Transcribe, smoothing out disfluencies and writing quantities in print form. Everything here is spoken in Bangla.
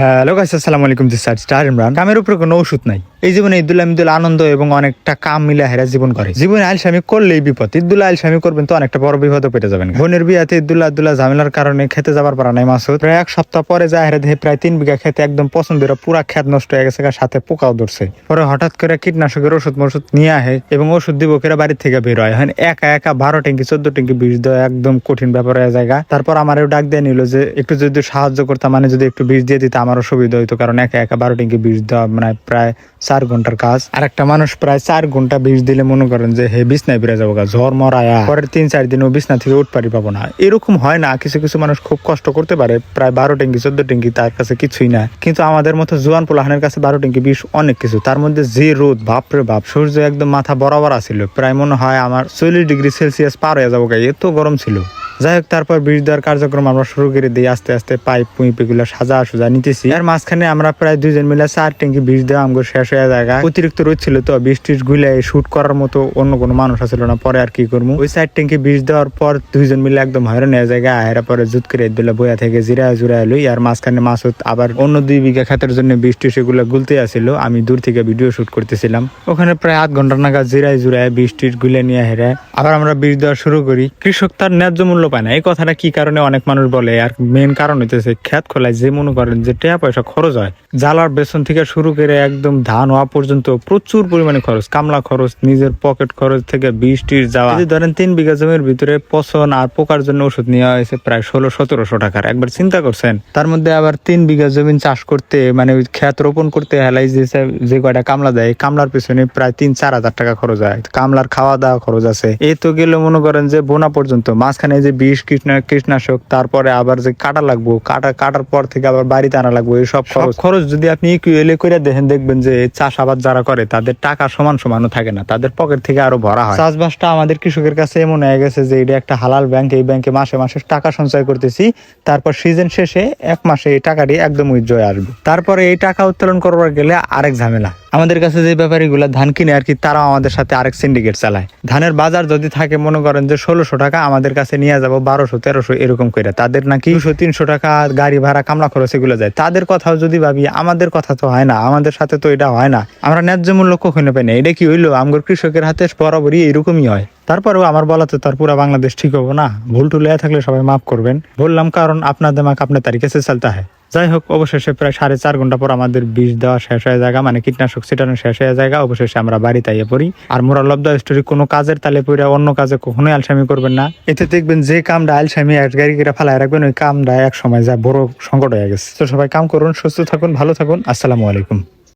হ্যালো গাইস, আসসালামু আলাইকুম। This side star Imran. কামের উপরে কোনো ওষুধ নাই। এই জীবনে ঈদুল আমিদুল আনন্দ এবং অনেকটা কাম মিলে হেরা জীবন করে। জীবনে আলসামি করলেই বিপদ। ঈদুল আলসামি করবেন তো অনেকটা বড় বিপদে পেটে যাবেন। বোনের বিয়াতে ঈদুল্লাহ ঝামেলার কারণে খেতে যাবার পারা নাই মাসুদ। প্রায় এক সপ্তাহ পরে যায় হেরা দেখে প্রায় 3 বিঘা খেতে একদম পছন্দের পুরা খেত নষ্ট হয়ে গেছে, সাথে পোকাও ধরছে। পরে হঠাৎ করে কীটনাশকের ওষুধ নিয়ে আহে এবং ওষুধ দিব কেরা বাড়ির থেকে বের হয়। এখন একা 12 ট্যাঙ্কি 14 ট্যাঙ্কি বিষ দেওয়া একদম কঠিন ব্যাপার হয়ে জায়গা। তারপর আমারও ডাক দিয়ে নিল যে একটু যদি সাহায্য করতাম, মানে যদি একটু বিষ দিয়ে দিতে আমারও সুবিধা হইতো, কারণ একা 12 ট্যাঙ্কি বিষ দেওয়া মানে প্রায় 4 ঘন্টার কাজ। আর একটা মানুষ প্রায় 4 ঘন্টা বিষ দিলে মনে করেন যে হে বিছনায় বেড়ে যাবো, ঝড় মরায়া পরের 3-4 দিন ও বিছনা থেকে উঠ পাবো না। এরকম হয় না, কিছু কিছু মানুষ খুব কষ্ট করতে পারে। প্রায় 12 ট্যাঙ্কি 14 ট্যাঙ্কি তার কাছে কিছুই না, কিন্তু আমাদের মতো জোয়ান পোলাহানের কাছে 12 ট্যাঙ্কি বিষ অনেক কিছু। তার মধ্যে যে রোদ, বাপরে বাপ, সূর্য একদম মাথা বরাবর আসছিল, প্রায় মনে হয় আমার 40 ডিগ্রি সেলসিয়াস পার হয়ে যাবো, এত গরম ছিল। যাই হোক, তারপর বিষ দেওয়ার কার্যক্রম আমরা শুরু করে দিই। আস্তে আস্তে পাইপ এগুলো সোজা নিতেছি। আর মাঝখানে আমরা প্রায় 2 জন মিলে 4 ট্যাঙ্কি বিষ দেওয়া আমগো শেষ হয়ে জায়গা। অতিরিক্ত রোদ ছিল তো, বিষ টিষ গুলে শুট করার মতো অন্য কোনো মানুষ আসছিল না। পরে আর কি করবো, ওই 4 ট্যাঙ্কি বিষ দেওয়ার পর 2 জন মিলে একদম হয়রান হয়ে জায়গা। আহেরা পরে জুত করে দিলে বইয়া থেকে জুড়ায় লই। আর মাঝখানে মাসুদ আবার অন্য 2 বিঘা ক্ষেতের জন্য বিষ টিষ এগুলো গুলতে আসছিল। আমি দূর থেকে ভিডিও শুট করতেছিলাম। ওখানে প্রায় 8 ঘন্টা নাগাদ জুড়ায় বিষ টিষ গুলে নিয়ে হেরা আবার আমরা বিষ দেওয়া শুরু করি। কৃষক তার ন্যায্য মূল্য পায় না, এই কথাটা কি কারণে অনেক মানুষ বলে। আর মেন কারণ হইতেছে খেত খোলায় যে মনে করেন যে টাকা পয়সা খরচ হয়, জ্বালার বেতন থেকে শুরু করে একদম ধান হওয়া পর্যন্ত প্রচুর পরিমাণে খরচ, কামলা খরচ, নিজের পকেট খরচ থেকে বিষ টিষ যাওয়া। ধরেন 3 বিঘা জমির ভিতরে পচন আর পোকার জন্য ওষুধ নেওয়া হয়েছে প্রায় 1600-1700 টাকার। একবার চিন্তা করছেন, তার মধ্যে আবার 3 বিঘা জমি চাষ করতে, মানে ওই খেত রোপণ করতে হেলাই যে কয়টা কামলা দেয়, কামলার পিছনে প্রায় 3-4 হাজার টাকা খরচ হয়। কামলার খাওয়া দাওয়া খরচ আছে। এই তো গেলে মনে করেন যে বোনা পর্যন্ত, মাঝখানে যে বিষ কীটনাশক, তারপরে আবার যে কাটা লাগবো, কাটার পর থেকে আবার বাড়িতে আনা লাগবো, এই সব খরচ যদি আপনি ইকুয়ালি করে দেখবেন যে চাষাবাদ যারা করে তাদের টাকা সমানও থাকে না, তাদের পকেট থেকে আরো ভরা হয়। চাষবাসটা আমাদের কৃষকের কাছে এমন হয়ে গেছে যে এটা একটা হালাল ব্যাংক। এই ব্যাংকে মাসে মাসে টাকা সঞ্চয় করতেছি, তারপর সিজন শেষে 1 মাসে এই টাকাটি একদম উইথড্র আসবে। তারপরে এই টাকা উত্তোলন করবার গেলে আরেক ঝামেলা। আমাদের কাছে যে ব্যাপারীগুলা ধান কিনে আর কি, তারাও আমাদের সাথে আরেক সিন্ডিকেট চালায়। ধানের বাজার যদি থাকে মনে করেন যে 1600 টাকা, আমাদের কাছে নিয়ে যাবো 1200-1300 এরকম করে। তাদের নাকি 200-300 টাকা গাড়ি ভাড়া, কামলা খরচ এগুলো যায়। তাদের কথাও যদি ভাবি, আমাদের কথা তো হয় না, আমাদের সাথে তো এটা হয় না। আমরা ন্যায্য মূল্য কখনো পাই না। এটা কি হইলো, আমগর কৃষকের হাতে বরাবরই এরকমই হয়। তারপরেও আমার বলাতে তার পুরা বাংলাদেশ ঠিক হবো না। ভুল টুল থাকলে সবাই মাফ করবেন। বললাম কারণ আপনার দিমাগ আপনার তারিখে সে চলতা হয়। যাই হোক, অবশেষে প্রায় 4.5 ঘন্টা পর আমাদের বিষ দেওয়া শেষ হয়ে জায়গা, মানে কীটনাশক ছিটানো শেষ হয়ে জায়গা। অবশেষে আমরা বাড়িতে আইয়ে পড়ি। আর মোরাল অফ দ্য স্টোরি, কোনো কাজের তালে পড়ে অন্য কাজে কখনোই আলসামি করবেন না। এতে দেখবেন যে কামটা আলসামি এক গাড়ি করে ফেলায় রাখবেন, ওই কামটা এক সময় যা বড় সংকট হয়ে গেছে। তো সবাই কাম করুন, সুস্থ থাকুন, ভালো থাকুন। আসসালামু আলাইকুম।